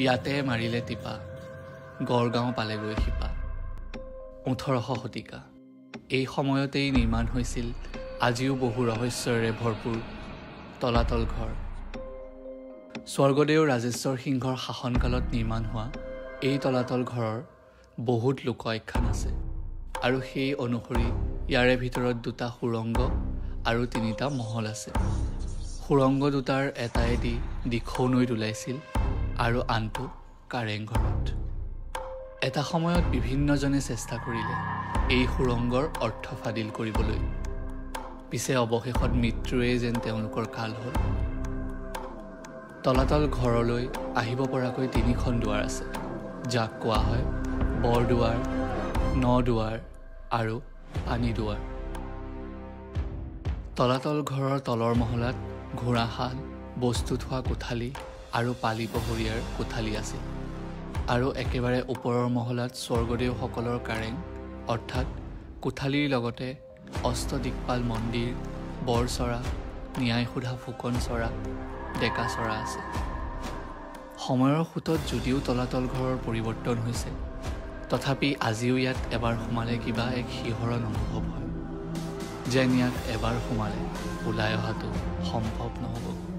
ইয়াতে মাৰিলে টিপা গড়গাঁও পালেগৈ শিপা 1800 শতিকা এই সময়তেই নিৰ্মাণ হৈছিল আজিও বহু ৰহস্যৰে ভৰপূৰ তলাতল ঘৰ স্বৰ্গদেউ ৰাজেশ্বৰ সিংহৰ শাসনকালত নিৰ্মাণ হোৱা এই তলাতল ঘৰৰ বহুত লোকাখ্যান আছে আৰু সেই অনুসৰি ইয়াৰে ভিতৰত দুটা সুৰংগ আৰু তিনিটা মহল আছে সুৰংগ দুটাৰ এটাইদি দিখৌ নৈত ওলাইছিল আৰু আনটো কাৰেংঘৰত এটা সময়ত বিভিন্নজনে চেষ্টা কৰিলে এই সুৰংগৰ অৰ্থ ফাদিল কৰিবলৈ পিছে অৱশেষত মৃত্যুৱে যেন তেওঁলোকৰ কাল হ'ল তলাতল ঘৰলৈ আহিব পৰাকৈ তিনিখন দুৱাৰ আছে যাক কোৱা হয় বৰদুৱাৰ নদুৱাৰ আৰু পানী দুৱাৰ তলাতল ঘৰৰ তলৰ মহলাত ঘোঁৰাশাল বস্তু থোৱা কোঠালি আৰু পালি পহৰীয়াৰ কোঠালি আছিল আৰু একেবাৰে ওপৰৰ মহলাত স্বৰ্গদেউসকলৰ কাৰেং অৰ্থাৎ কোঠালিৰ লগতে অষ্টদিকপাল মন্দিৰ বৰচৰা ন্যায় সোধা ফুকন চৰা ডেকা চৰা আছে সময়ৰ সোঁতত যদিও তলাতল ঘৰৰ পৰিৱৰ্তন হৈছে তথাপি আজিও ইয়াত এবাৰ সোমালে কিবা এক শিহৰণ অনুভৱ হয় যেন ইয়াত এবাৰ সোমালে ওলাই অহাটো সম্ভৱ নহ'ব